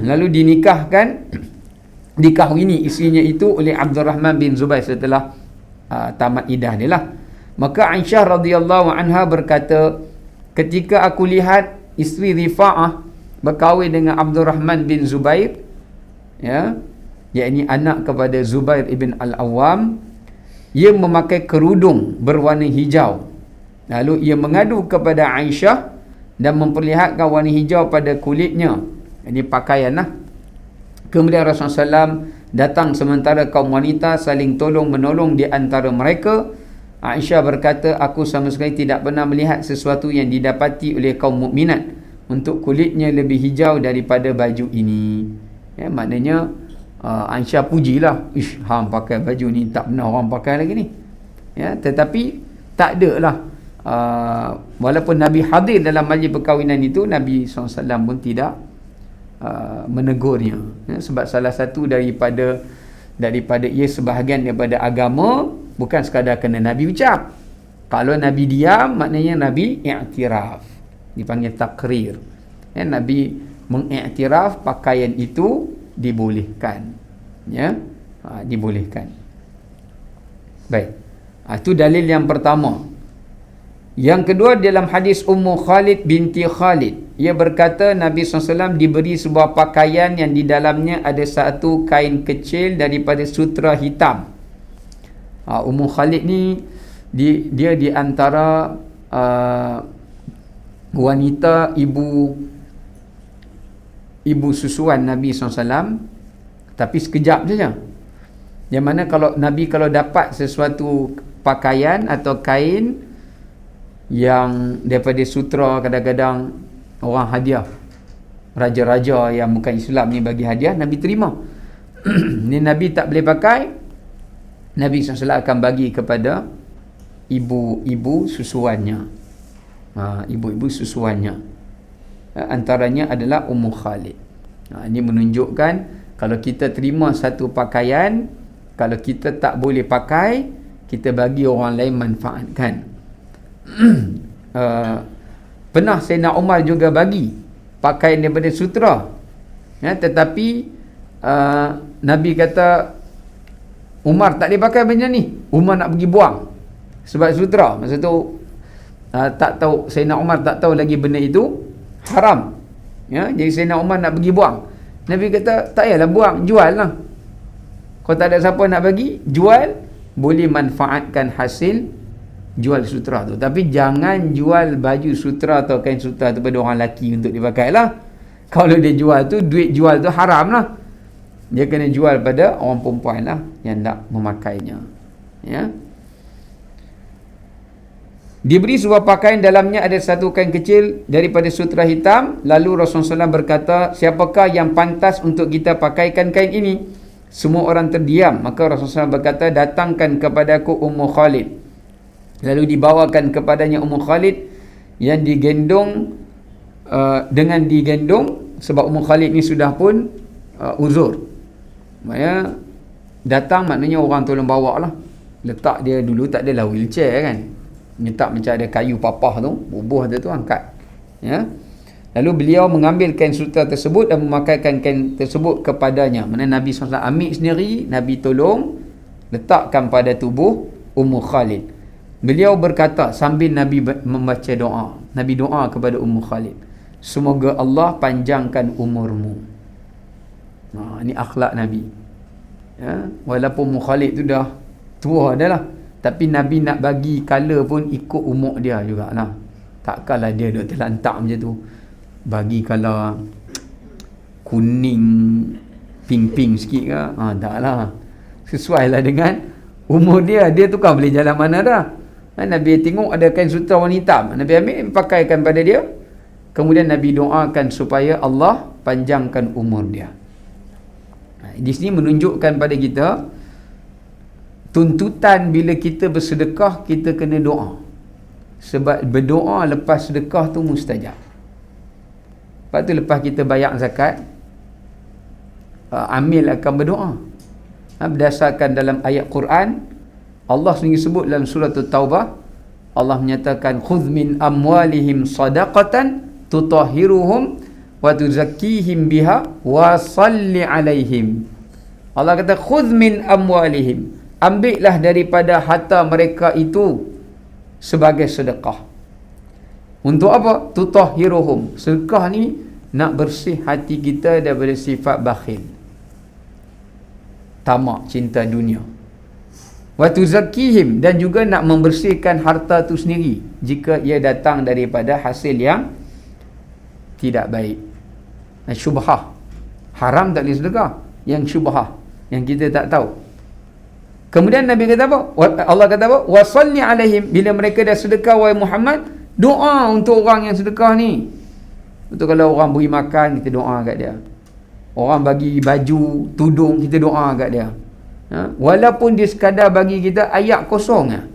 Speaker 1: Lalu dikahwini isterinya itu oleh Abdurrahman bin Zubair setelah tamat iddah dia lah. Maka Aisyah radhiyallahu anha berkata, ketika aku lihat isteri Rifa'ah berkahwin dengan Abdurrahman bin Zubair, ya, yakni anak kepada Zubair ibn Al-Awwam, ia memakai kerudung berwarna hijau. Lalu ia mengadu kepada Aisyah dan memperlihatkan warna hijau pada kulitnya, ini pakaian lah. Kemudian Rasulullah SAW datang sementara kaum wanita saling tolong menolong di antara mereka. Aisyah berkata, aku sama sekali tidak pernah melihat sesuatu yang didapati oleh kaum mukminat untuk kulitnya lebih hijau daripada baju ini. Ya, maknanya Aisyah pujilah, hang pakai baju ni tak pernah orang pakai lagi ni. Ya, tetapi tak ada lah, walaupun Nabi hadir dalam majlis perkahwinan itu, Nabi SAW pun tidak menegurnya, ya, sebab salah satu daripada ia sebahagian daripada agama, bukan sekadar kena Nabi ucap. Kalau Nabi diam, maknanya Nabi i'tiraf, dipanggil takrir, ya, Nabi mengiktiraf pakaian itu dibolehkan, ya, dibolehkan. Baik, itu dalil yang pertama. Yang kedua, dalam hadis Ummu Khalid binti Khalid, ia berkata Nabi SAW diberi sebuah pakaian yang di dalamnya ada satu kain kecil daripada sutra hitam. Ummu Khalid ni dia di antara wanita ibu susuan Nabi SAW, tapi sekejap saja. Yang mana kalau Nabi kalau dapat sesuatu pakaian atau kain yang daripada sutra kadang-kadang orang hadiah, raja-raja yang bukan Islam ni bagi hadiah, Nabi terima. Ni Nabi tak boleh pakai, Nabi SAW akan bagi kepada ibu-ibu susuannya. Ibu-ibu susuannya, antaranya adalah Ummu Khalid. Ini menunjukkan kalau kita terima satu pakaian, kalau kita tak boleh pakai, kita bagi orang lain manfaatkan. Pernah Sayyidina Umar juga bagi pakaian daripada sutra, tetapi Nabi kata Umar tak boleh pakai benda ni, Umar nak pergi buang sebab sutra. Masa tu tak tahu, Sayyidina Umar tak tahu lagi benda itu haram, jadi Sayyidina Umar nak pergi buang. Nabi kata tak payahlah buang, jual lah. Kalau tak ada siapa nak bagi, jual, boleh manfaatkan hasil jual sutra tu. Tapi jangan jual baju sutra atau kain sutra tu pada orang lelaki untuk dipakai lah. Kalau dia jual tu, duit jual tu haram lah. Dia kena jual pada orang perempuan lah yang tak memakainya. Diberi sebuah pakaian, dalamnya ada satu kain kecil daripada sutra hitam. Lalu Rasulullah SAW berkata, siapakah yang pantas untuk kita pakaikan kain ini? Semua orang terdiam. Maka Rasulullah SAW berkata, datangkan kepadaku Ummu Khalid. Lalu dibawakan kepadanya Ummu Khalid yang digendong, dengan digendong, sebab Ummu Khalid ni sudah pun uzur. Maknanya datang, maknanya orang tolong bawa lah. Letak dia dulu tak adalah wheelchair kan, letak macam ada kayu papah tu, bubuh tu angkat. Lalu beliau mengambil kain sutra tersebut dan memakaikan kain tersebut kepadanya. Mana Nabi SAW ambil sendiri, Nabi tolong letakkan pada tubuh Ummu Khalid. Beliau berkata sambil Nabi membaca doa, Nabi doa kepada Ummu Khalid, semoga Allah panjangkan umurmu. Ini akhlak Nabi. Walaupun Ummu Khalid tu dah tua dah lah, tapi Nabi nak bagi colour pun ikut umur dia jugalah. Takkanlah dia duk terlantak macam tu, bagi colour kuning pink-pink sikit ke, taklah. Sesuailah dengan umur dia. Dia tu kan boleh jalan mana dah. Nabi tengok ada kain sutra warna hitam, Nabi ambil pakaikan pada dia. Kemudian Nabi doakan supaya Allah panjangkan umur dia. Di sini menunjukkan pada kita tuntutan bila kita bersedekah, kita kena doa. Sebab berdoa lepas sedekah tu mustajab. Lepas tu lepas kita bayar zakat, amil akan berdoa. Berdasarkan dalam ayat Quran, Allah sendiri sebut dalam surah Taubah, Allah menyatakan khudh min amwalihim sadaqatan tutahhiruhum wa tuzakkihim biha wa salli alaihim. Allah kata khudh min amwalihim, ambillah daripada harta mereka itu sebagai sedekah. Untuk apa? Tutahhiruhum. Sedekah ni nak bersih hati kita daripada sifat bakhil, tamak, cinta dunia. Wa tuzakkihim, dan juga nak membersihkan harta tu sendiri jika ia datang daripada hasil yang tidak baik. Syubhah, haram tak boleh sedekah, yang syubhah, yang kita tak tahu. Kemudian Nabi kata apa? Allah kata apa? Wa salli alaihim, bila mereka dah sedekah wahai Muhammad, doa untuk orang yang sedekah ni. Betul, kalau orang beri makan, kita doa kat dia. Orang bagi baju, tudung, kita doa kat dia. Walaupun dia sekadar bagi kita ayat kosong lah.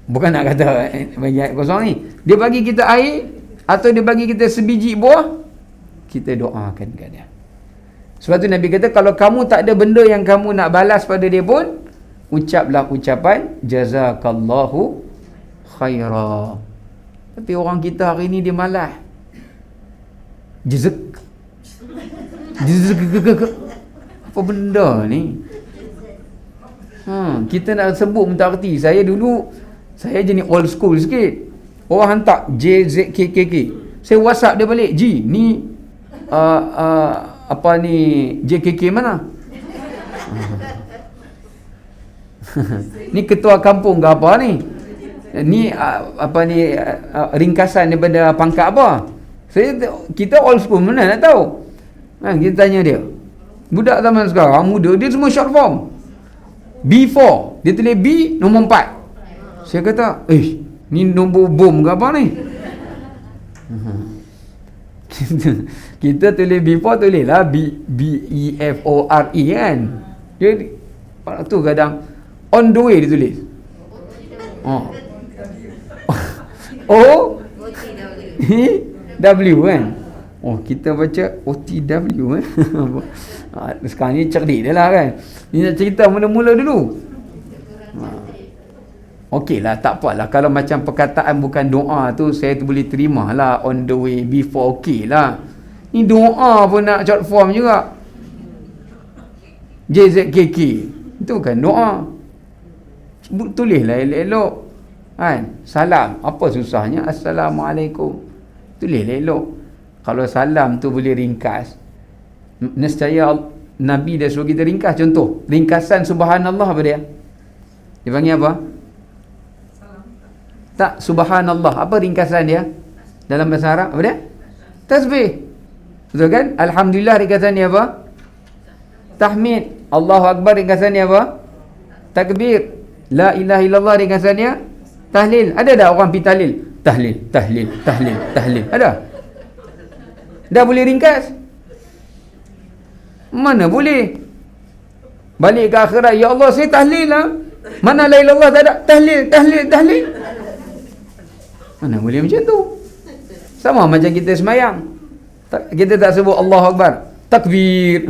Speaker 1: Bukan nak kata bagi ayat kosong ni, dia bagi kita air atau dia bagi kita sebiji buah, kita doakan kat dia. Sebab tu Nabi kata, kalau kamu tak ada benda yang kamu nak balas pada dia pun, ucaplah ucapan jazakallahu khaira. Tapi orang kita hari ni dia malas. Jazak apa benda ni? Kita nak sebut minta erti. Saya dulu, saya jenis old school sikit. Orang hantar JZKKK, saya WhatsApp dia balik, Ji, ni apa ni JKK mana? Ni ketua kampung ke apa ni? Ni apa ni ringkasan daripada pangkat apa? Kita old school, mana nak tahu? Kita tanya dia. Budak zaman sekarang muda, dia semua short form. B4, dia tulis B nombor 4. Saya kata, Ni nombor bom ke apa ni? Kita tulis before, tulis lah B-E-F-O-R-E kan. Dia tu kadang on the way dia tulis. O-T-W kan. Kita baca O-T-W kan. Sekarang ni cerdik dia lah kan. Ni nak cerita mula-mula dulu. Okey lah, tak apalah. Kalau macam perkataan bukan doa tu, saya tu boleh terima lah. On the way, before, okey lah. Ni doa pun nak short form juga. JZKK. Itu kan doa. Tulislah elok-elok. Kan? Salam. Apa susahnya? Assalamualaikum. Tulislah elok. Kalau salam tu boleh ringkas, nescaya Nabi dah suruh kita ringkas. Contoh, ringkasan subhanallah apa dia? Dia panggil apa? Tak, subhanallah. Apa ringkasan dia? Dalam bahasa Arab, apa dia? Tasbih. Betul kan? Alhamdulillah ringkasan dia apa? Tahmid. Allahu Akbar ringkasan dia apa? Takbir. La ilaha illallah ringkasan dia? Tahlil. Ada tak orang pergi tahlil? Tahlil, tahlil, tahlil, tahlil. Ada? Dah boleh ringkas? Mana boleh? Balik ke akhirat, ya Allah saya tahlil lah. Mana la ilaha illallah tak ada? Tahlil, tahlil, tahlil. Mana boleh macam tu? Sama macam kita semayang, kita tak sebut Allahu Akbar, takbir.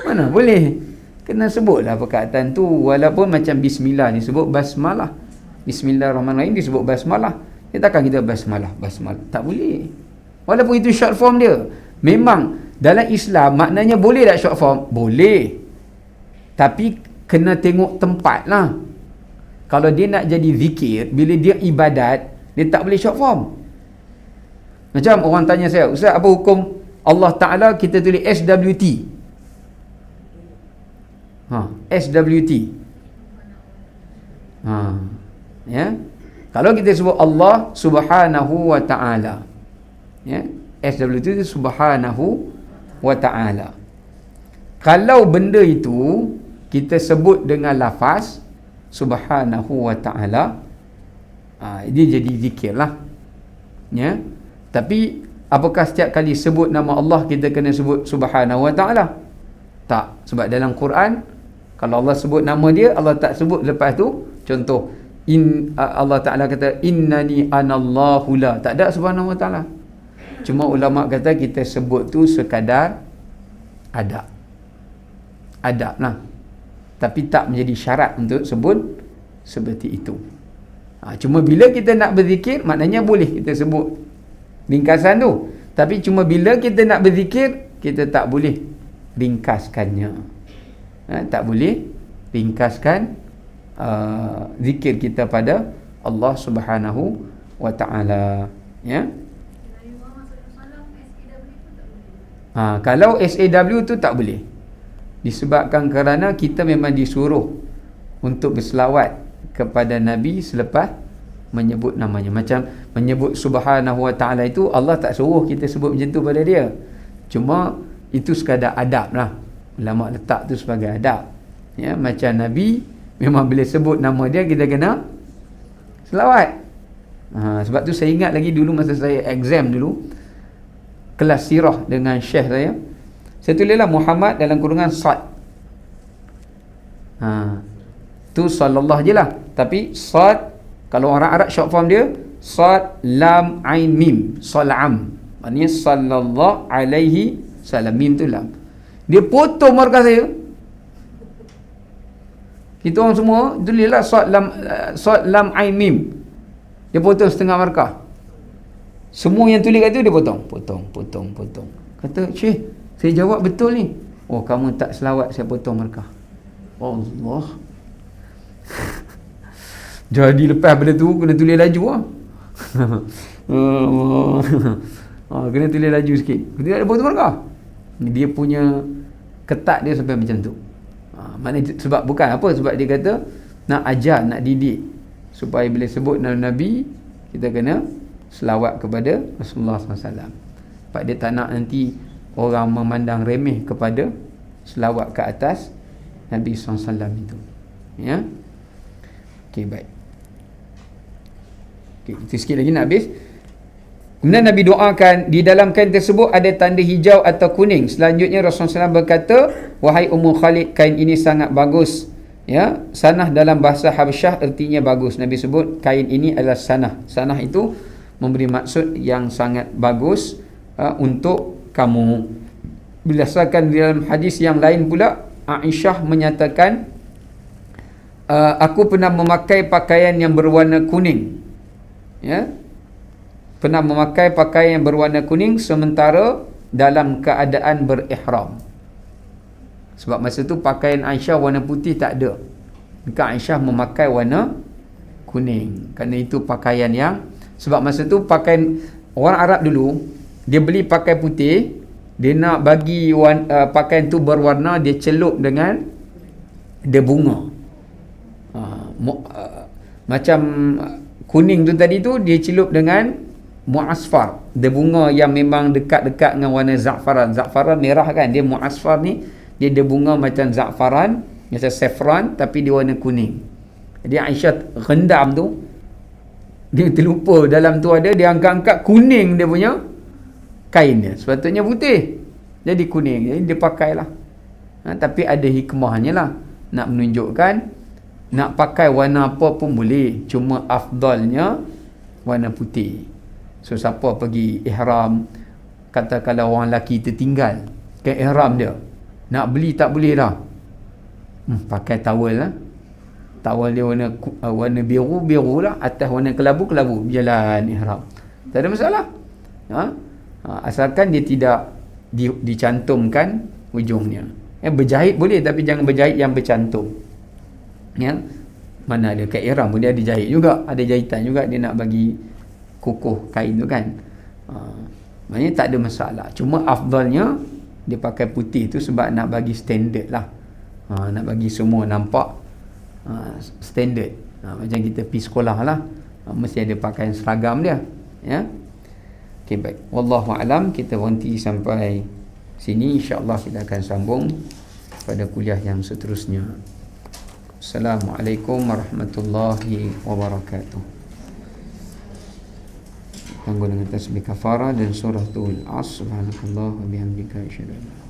Speaker 1: Mana boleh? Kena sebutlah perkataan tu. Walaupun macam bismillah ni sebut basmalah, bismillahirrahmanirrahim disebut basmalah. Takkan kita basmalah, basmalah, tak boleh. Walaupun itu short form dia. Memang dalam Islam maknanya boleh tak short form? Boleh. Tapi kena tengok tempat lah. Kalau dia nak jadi zikir, bila dia ibadat, dia tak boleh short form. Macam orang tanya saya, Ustaz, apa hukum Allah Ta'ala kita tulis SWT? SWT. Ya. Kalau kita sebut Allah Subhanahu wa Ta'ala, ya, SWT itu Subhanahu wa Ta'ala. Kalau benda itu kita sebut dengan lafaz Subhanahu wa Ta'ala, dia jadi zikir lah, ya. Tapi apakah setiap kali sebut nama Allah kita kena sebut Subhanahu wa Ta'ala? Tak. Sebab dalam Quran, kalau Allah sebut nama dia, Allah tak sebut lepas tu. Contoh, Allah Ta'ala kata innani anallahu la, tak ada Subhanahu wa Ta'ala. Cuma ulama kata kita sebut tu sekadar adab lah, tapi tak menjadi syarat untuk sebut seperti itu. Cuma bila kita nak berzikir, maknanya boleh kita sebut ringkasan tu. Tapi cuma bila kita nak berzikir, kita tak boleh ringkaskannya. Tak boleh ringkaskan zikir kita pada Allah Subhanahu wa Ta'ala, ya. Kalau SAW tu tak boleh, disebabkan kerana kita memang disuruh untuk berselawat kepada Nabi selepas menyebut namanya. Macam menyebut Subhanahu wa Ta'ala itu, Allah tak suruh kita sebut macam tu pada dia. Cuma itu sekadar adab lah. Ulama letak tu sebagai adab, ya. Macam Nabi memang bila sebut nama dia, kita kena selawat. Sebab tu saya ingat lagi dulu masa saya exam dulu, kelas sirah dengan syekh saya tulislah Muhammad dalam kurungan sad. Tu sallallahu je lah. Tapi sad, kalau orang Arab short form dia sad lam ain mim, salam. Maknanya sallallahu alaihi salam, mim tu lam. Dia potong markah saya. Kita orang semua tulislah sad lam ain mim. Dia potong setengah markah. Semua yang tulis kat tu dia potong. Kata, "Syekh, saya jawab betul ni." "Oh, kamu tak selawat, saya potong markah." Allah. Jadi lepas benda tu kena tulis laju lah. Kena tulis laju sikit. Dia ada potong markah. Dia punya ketat dia sampai macam tu. Maknanya sebab bukan apa, sebab dia kata nak ajar, nak didik supaya bila sebut nama Nabi, kita kena selawat kepada Rasulullah SAW. Sebab dia tak nak nanti orang memandang remeh kepada selawat ke atas Nabi SAW itu, ya. Okey, baik. Okay, kita sikit lagi nak habis. Kemudian Nabi doakan, di dalam kain tersebut ada tanda hijau atau kuning. Selanjutnya Rasulullah SAW berkata, wahai Ummu Khalid, kain ini sangat bagus. Ya, sanah dalam bahasa Habsyah artinya bagus. Nabi sebut kain ini adalah sanah. Sanah itu memberi maksud yang sangat bagus untuk kamu. Berdasarkan dalam hadis yang lain pula, Aisyah menyatakan, aku pernah memakai pakaian yang berwarna kuning. Ya, pernah memakai pakaian yang berwarna kuning sementara dalam keadaan berihram. Sebab masa tu pakaian Aisyah warna putih tak ada. Maka Aisyah memakai warna kuning. Kerana itu pakaian yang, sebab masa tu pakaian orang Arab dulu, dia beli pakai putih, dia nak bagi pakaian tu berwarna, dia celup dengan dia bunga. Macam kuning tu tadi tu dia celup dengan mu'asfar, dia bunga yang memang dekat-dekat dengan warna za'faran. Za'faran merah kan, dia mu'asfar ni dia ada bunga macam za'faran, macam saffron, tapi dia warna kuning. Jadi Aisyah rendam tu, dia terlupa dalam tu ada, dia angkat-angkat kuning dia punya kain dia, sepatutnya putih jadi kuning, jadi dia pakailah. Tapi ada hikmahnya lah, nak menunjukkan nak pakai warna apa pun boleh, cuma afdalnya warna putih. So siapa pergi ihram, katakanlah orang lelaki tertinggal ke ihram dia, nak beli tak boleh dah, pakai tawel lah. Tawel dia warna biru lah, atas warna kelabu, jalan ihram, tak ada masalah. Asalkan dia tidak dicantumkan ujungnya. Berjahit boleh, tapi jangan berjahit yang bercantum. Ya, mana ada kat ihram pun dia ada jahit juga, ada jahitan juga, dia nak bagi kukuh kain tu kan. Maknanya tak ada masalah, cuma afdalnya dia pakai putih tu sebab nak bagi standard lah. Nak bagi semua nampak standard. Macam kita pergi sekolah lah, mesti ada pakaian seragam dia. Ya. Okay, baik. Wallahu alam, kita berhenti sampai sini. InsyaAllah kita akan sambung pada kuliah yang seterusnya. Assalamualaikum warahmatullahi wabarakatuh. Tangguh dengan tasbih kafarah dan suratul As. Subhanakallah wa bihamdika asyhadu an la ilaha illa anta